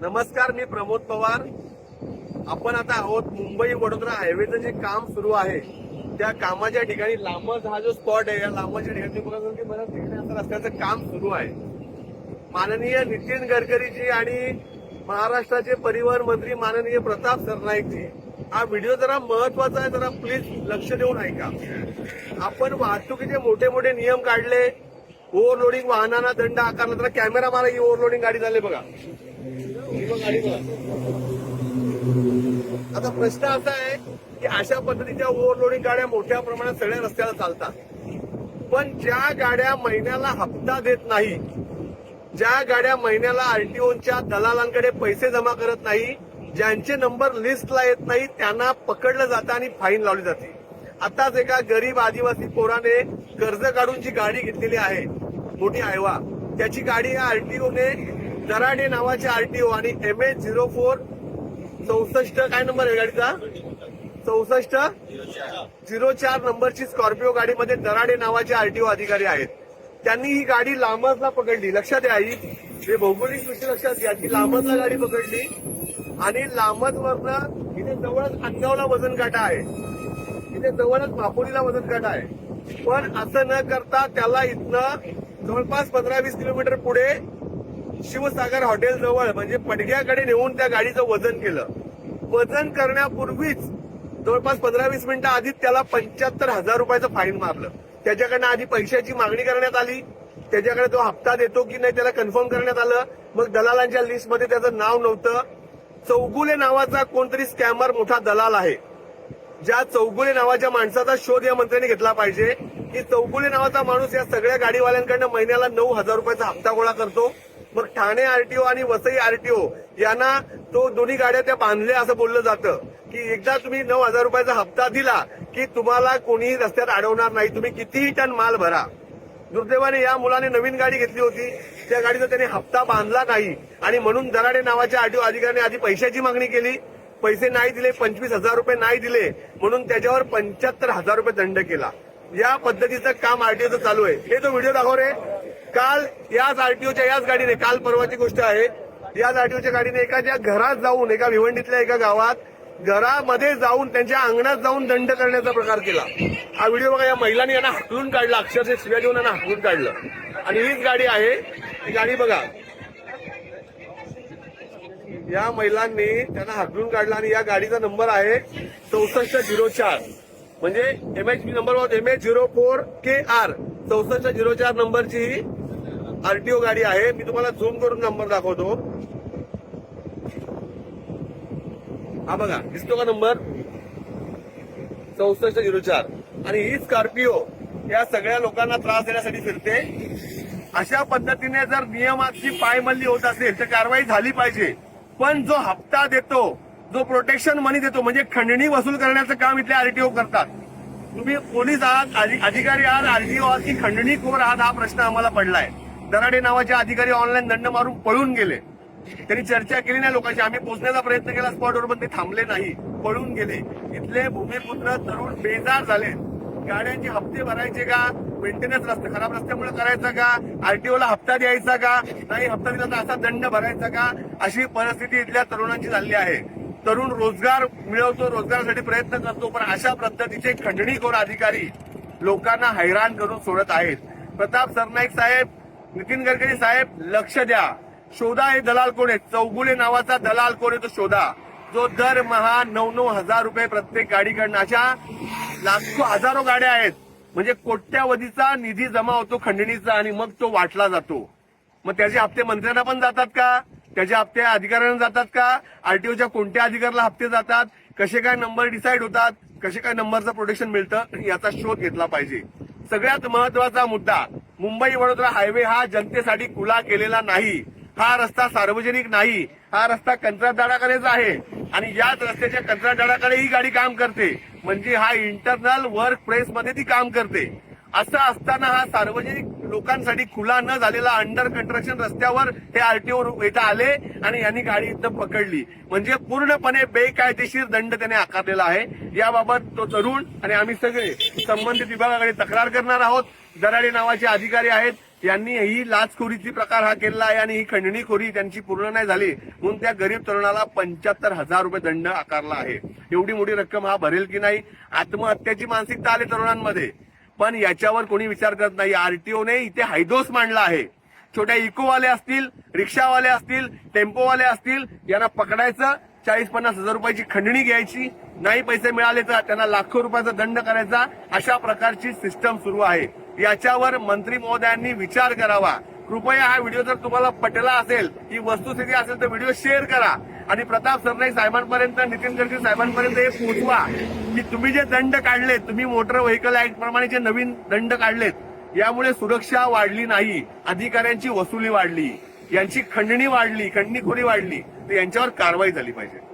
नमस्कार, मी प्रमोद पवार. आपण आता आहोत मुंबई वडोदरा हायवेचं जे काम सुरू आहे त्या कामाच्या ठिकाणी लांबच हा जो स्पॉट आहे या लांबच्या ठिकाणी बघा की बऱ्याच ठिकाणी आता रस्त्याचं काम सुरू आहे. माननीय नितीन गडकरीजी आणि महाराष्ट्राचे परिवहन मंत्री माननीय प्रताप सरनाईकजी, हा व्हिडिओ जरा महत्वाचा आहे, जरा प्लीज लक्ष देऊन ऐका. आपण वाहतुकीचे मोठे मोठे नियम काढले, ओव्हरलोडिंग वाहनांना दंड आकारला. जरा कॅमेरा मारा, ही ओव्हरलोडिंग गाडी झाली बघा. आता प्रश्न असा आहे की अशा पद्धतीच्या ओव्हरलोडिंग गाड्या मोठ्या प्रमाणात सगळ्या रस्त्याला चालतात, पण ज्या गाड्या महिन्याला हप्ता देत नाही, ज्या गाड्या महिन्याला आरटीओच्या दलालांकडे पैसे जमा करत नाही, ज्यांचे नंबर लिस्टला येत नाही, त्यांना पकडलं जातं आणि फाईन लावली जाते. आताच एका गरीब आदिवासी पोराने कर्ज काढून जी गाडी घेतलेली आहे मोठी आयवा, त्याची गाडी या आरटीओने दराडे नावाचे आरटीओ आणि MH04 64 काय नंबर आहे गाडीचा 6404 नंबरची स्कॉर्पिओ गाडीमध्ये दराडे नावाचे आरटीओ अधिकारी आहेत. त्यांनी ही गाडी लांबसला पकडली. लक्षात द्या, ही भौगोलिक दृष्टी लक्षात घ्या की लांबसला गाडी पकडली आणि लांबसवरनं इथे जवळच अंगावला वजन काटा आहे, इथे जवळच मापोलीला वजन काटा आहे. पण असं न करता त्याला इथनं जवळपास 15-20 किलोमीटर पुढे शिवसागर हॉटेल जवळ म्हणजे पडग्याकडे नेऊन त्या गाडीचं वजन केलं. वजन करण्यापूर्वीच जवळपास 15-20 मिनिटं आधीच त्याला 75,000 रुपयाचं फाईन मारलं. त्याच्याकडनं आधी पैशाची मागणी करण्यात आली, त्याच्याकडे तो हप्ता देतो की नाही त्याला कन्फर्म करण्यात आलं. मग दलालांच्या लिस्टमध्ये त्याचं नाव नव्हतं. चौगुले नावाचा कोणतरी स्कॅमर मोठा दलाल आहे. ज्या चौगुले नावाच्या माणसाचा शोध या मंत्र्यांनी घेतला पाहिजे की चौगुले नावाचा माणूस या सगळ्या गाडीवाल्यांकडनं महिन्याला 9,000 रुपयाचा हप्ता गोळा करतो. मग ठाणे आरटीओ आणि वसई आरटीओ यांना तो दोन्ही गाड्या त्या बांधल्या असं बोललं जातं की एकदा तुम्ही 9,000 रुपयाचा हप्ता दिला की तुम्हाला कोणीही रस्त्यात अडवणार नाही, तुम्ही कितीही टन माल भरा. दुर्दैवाने या मुलाने नवीन गाडी घेतली होती, त्या गाडीचा त्याने हप्ता बांधला नाही आणि म्हणून दराडे नावाच्या आरटीओ अधिकाऱ्याने आधी पैशाची मागणी केली. पैसे नाही दिले, 25,000 रुपये नाही दिले, म्हणून त्याच्यावर 75,000 रुपये दंड केला. या पद्धतीचं काम आरटीओचं चालू आहे. हे तो व्हिडिओ दाखव रे. काल याच आरटीओच्या याच गाडीने, काल परवाची गोष्ट आहे, याच आरटीओच्या गाडीने एखाद्या घरात जाऊन, एका भिवंडीतल्या एका गावात घरामध्ये जाऊन त्यांच्या अंगणात जाऊन दंड करण्याचा प्रकार केला. हा व्हिडिओ बघा. या महिलांनी यांना हाकलून काढला, अक्षरशः शिव्या देऊन यांना हाकलून काढलं. आणि हीच गाडी आहे, ही गाडी बघा. या महिलांनी त्यांना हाकलून काढला आणि या गाडीचा नंबर आहे 6404, म्हणजे MH नंबर MH04KR 6404 नंबरची ही आरटीओ गाडी आहे. मी तुम्हाला झूम करून नंबर दाखवतो. हा बघा, दिसतो का नंबर 6404. आणि ही स्कॉर्पिओ या सगळ्या लोकांना त्रास देण्यासाठी फिरते. अशा पद्धतीने जर नियमाची पायमल्ली होत असेल तर कारवाई झाली पाहिजे. पण जो हप्ता देतो, जो प्रोटेक्शन मनी देतो, म्हणजे खंडणी वसूल करण्याचं काम इथले आरटीओ करतात. तुम्ही पोलीस आहात, अधिकारी आहात, आरटीओ आहात की खंडणीखोर आहात, हा प्रश्न आम्हाला पडलाय. दराडे नावाचे अधिकारी ऑनलाईन दंड मारून पळून गेले. त्यांनी चर्चा केली नाही लोकांची. आम्ही पोहोचण्याचा प्रयत्न केला स्पॉटवर, पण ते थांबले नाही, पळून गेले. इथले भूमिपुत्र तरुण बेजार झाले. गाड्यांचे हप्ते भरायचे का, मेंटेनन्स रस्ते खराब रस्त्यामुळे करायचा का, आरटीओला हप्ता द्यायचा का, नाही हप्ता दिला तर असा दंड भरायचा का, अशी परिस्थिती इथल्या तरुणांची झाली आहे. तरुण रोजगार मिळवतो, रोजगारासाठी प्रयत्न करतो, पण अशा पद्धतीचे खंडणीखोर अधिकारी लोकांना हैराण करून सोडत आहेत. प्रताप सरनाईक साहेब, नितीन गडकरी साहेब, लक्ष द्या. शोधा हे दलाल कोण आहे, चौगुले नावाचा दलाल कोण आहे तो शोधा, जो दरमहा 9,000 रुपये प्रत्येक गाडीकडनं, अशा लाखो हजारो गाड्या आहेत, म्हणजे कोट्यावधीचा निधी जमा होतो खंडणीचा आणि मग तो वाटला जातो. मग त्याचे हप्ते मंत्र्यांना पण जातात का, त्याचे हप्ते अधिकाऱ्यांना जातात का, आरटीओच्या कोणत्या अधिकाऱ्याला हप्ते जातात, कसे काय नंबर डिसाईड होतात, कसे काय नंबरचं प्रोटेक्शन मिळतं, याचा शोध घेतला पाहिजे. सगळ्यात महत्वाचा मुद्दा, मुंबई वडोदरा हायवे हा जनतेसाठी खुला केलेला नाही. हा रस्ता सार्वजनिक नाही, हा रस्ता कंत्राटदाराकडेच आहे आणि याच रस्त्याच्या कंत्राटदाराकडे ही गाडी काम करते, म्हणजे हा इंटरनल वर्क प्लेसमध्ये ती काम करते. असं असताना हा सार्वजनिक लोकांसाठी खुला न झालेला अंडर कंस्ट्रक्शन रस्त्यावर हे आरटीओ इथं आले आणि यांनी गाडी इथं पकडली, म्हणजे पूर्णपणे बेकायदेशीर दंड त्याने आकारलेला आहे. याबाबत तो तरुण आणि आम्ही सगळे संबंधित विभागाकडे तक्रार करणार आहोत. दराडे नावाचे अधिकारी आहेत, यांनी ही लाचखोरीची प्रकार हा केलेला आहे आणि ही खंडणीखोरी त्यांची पूर्ण नाही झाली म्हणून त्या गरीब तरुणाला 75,000 रुपये दंड आकारला आहे. एवढी मोठी रक्कम हा भरेल की नाही? आत्महत्याची मानसिकता आली तरुणांमध्ये, पण याच्यावर कोणी विचार करत नाही. आरटीओने इथे हैदोस मांडला आहे. छोट्या इकोवाले असतील, रिक्षावाले असतील, टेम्पोवाले असतील, यांना पकडायचं, 40-50 हजार रुपयाची खंडणी घ्यायची, नाही पैसे मिळाले तर त्यांना लाखो रुपयाचा दंड करायचा. अशा प्रकारची सिस्टम सुरू आहे. याच्यावर मंत्री महोदयांनी विचार करावा. कृपया हा व्हिडिओ जर तुम्हाला पटला असेल, ही वस्तुस्थिती असेल तर व्हिडिओ शेअर करा आणि प्रताप सरनाईक साहेबांपर्यंत, नितीन गडकरी साहेबांपर्यंत हे पोहोचवा की तुम्ही जे दंड काढलेत, तुम्ही मोटर व्हेकल ऍक्ट प्रमाणे जे नवीन दंड काढलेत, यामुळे सुरक्षा वाढली नाही, अधिकाऱ्यांची वसुली वाढली, यांची खंडणी वाढली, खंडणीखोरी वाढली, तर यांच्यावर कारवाई झाली पाहिजे.